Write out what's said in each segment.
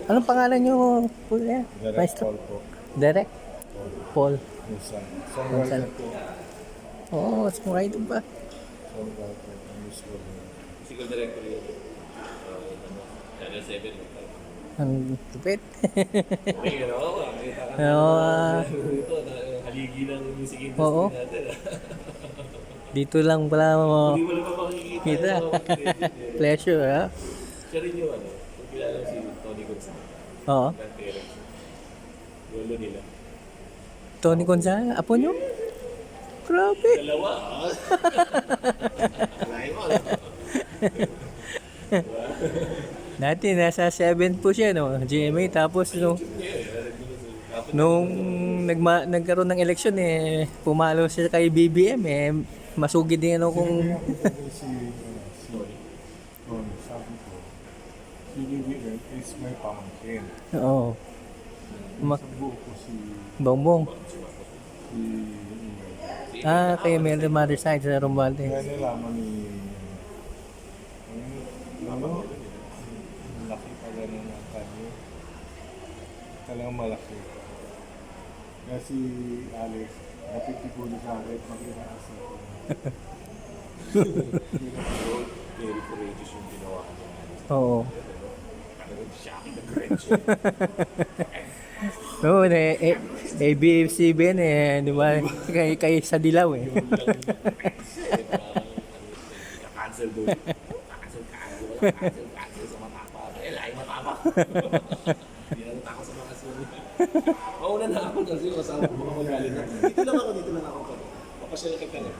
Anong pangalan nyo po yan? Direct Maestro? call po. Derek? Paul. Minsan. Songwriter po. Oo, songwriter ba? Songwriter. Musical. Musical director yun. Channel 7. Ang tupit. Okay, ano? Nakita ka Oo, ito, haligi ng music Oo. industry natin. dito lang pala mo Hindi mo lang pa makikita. kita. yung mga creative. Pleasure, ha? Siya rin yung ano, kung kilala si Tony Gonzaga. Oo. Grandparents. Lolo nila. Tony Gonzaga, apo nyo? Grabe. Dalawa. Lain mo. Dati nasa 7 po siya, no? GMA, tapos nung nagkaroon ng eleksyon, pumalo siya kay BBM, masugid din ano kung... Tony, sabi ko, si BBM is may pamangkin. Oo. Sa buo ko si Bongbong. si Kay Mother Side sa Romualdez. kaya nalaman ni ano, laki pala ng kanya. Talagang malaki. Kaya si Alex, napipigulo sa akin, mag-inaasa ko. Very courageous yung ginawa niya. Oo. Talagang shocking the courage. Oo, ABS-CBN, di ba? Kay sa Dilaw, Cancel doon. Cancel sa matapa. Lain matapa. Hindi na natakot sa mga sulit. Mauna na ako kasi kasama ko mga magaling na. Dito lang ako. Papasyal kita na.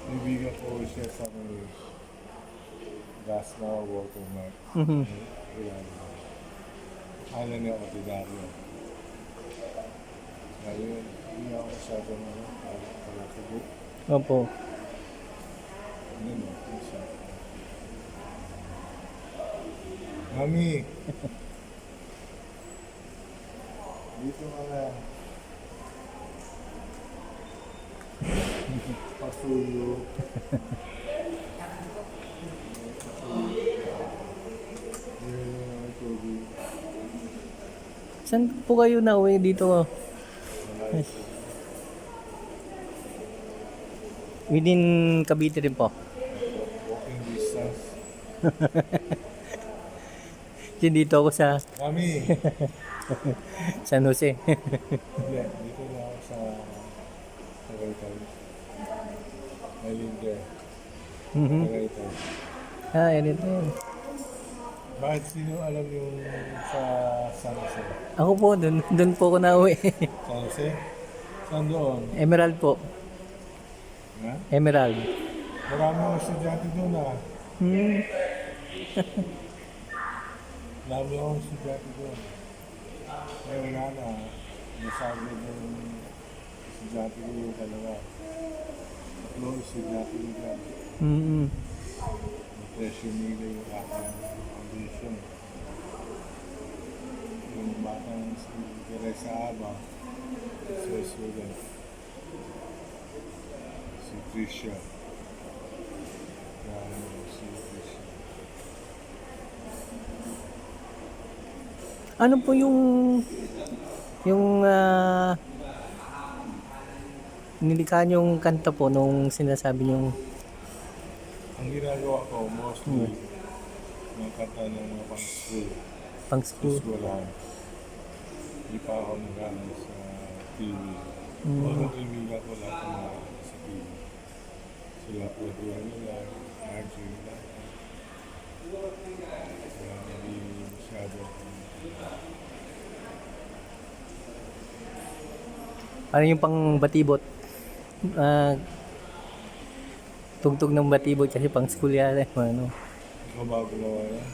Ibigyan ko siya sa mga gas na water mark. Akala niya ordinaryo. Ngayon, hindi ako masyadong palakago. Opo. Ano no? Isa. Mami! Dito ka lang. Pasuyo. Saan po kayo nauwi dito? Within Cavite rin po. Walking distance. Dito ako sa Mami! San Jose. Hindi, dito na ako sa Tagaytay. I live there. Tagaytay. Yan ito yun. Bakit sino alam yung sa San Jose? Ako po, dun po ako nauwi. San Jose? Saan doon? Emerald po. Ha? Emerald. Marami akong estudyante doon ah. Marami akong estudyante doon. Eh wala na. Nasabi doon estudyante ko yung dalawa. Tatlo estudyante ko dyan. Ang presyo nila yung aking condition. Yung batang si Teresa Aba, si student. Si Tricia. Si Tricia. Ano po yung nilikha niyong kanta po nung sinasabi niyong Ang ginagawa ko, mostly, mga kanta ng mga pang-school. pang-school? Eskwelahan. Hindi pa ako nag-ano sa TV. Mga kaibigan ko lahat ng mga sa TV. Sila Pwede nila, RJ nila. Kaya hindi masyado. Ano yung pang batibot? Tugtog ng batibot kasi pang school yan. Ano. Ikaw ba gumawa yan?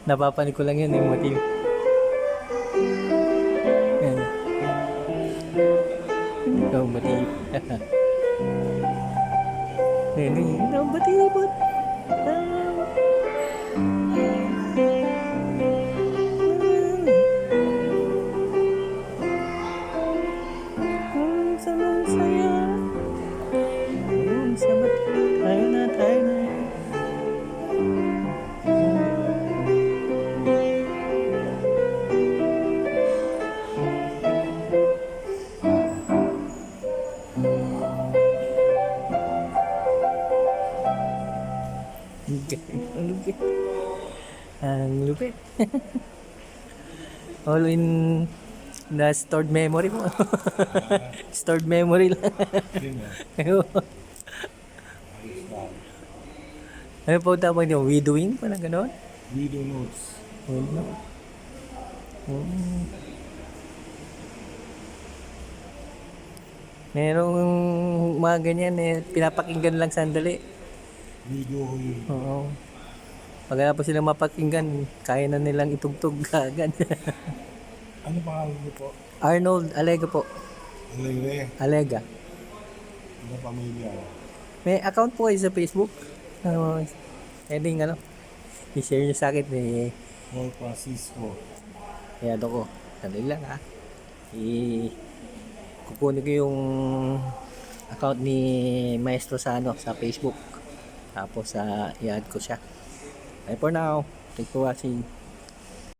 Napapanig ko lang yun yung batibot. Yan. Ikaw batibot. Ikaw batibot. Saya. Tayo na. Ang lupit. Ang lupit. All in the stored memory mo. Stored memory lang. Yun na. Ayun. Ayos lang. Ano po tawag niyo? Widowing? Parang gano'n? Video notes. Ano? Merong mga ganyan pinapakinggan lang sandali. Video yun. Oo. Pag po silang mapakinggan, kaya na nilang itugtog agad. Ano pangalan niyo po? Arnold Alega po. Alegre. Alega. Ano pamilya? May account po kayo sa Facebook. Pwedeng i-share nyo sa akin. Paul Francisco. Kaya ko. Sandali lang ha. Kukunin ko yung account ni Maestro Sano sa Facebook. Tapos i-add ko siya. Bye for now. Thanks for watching.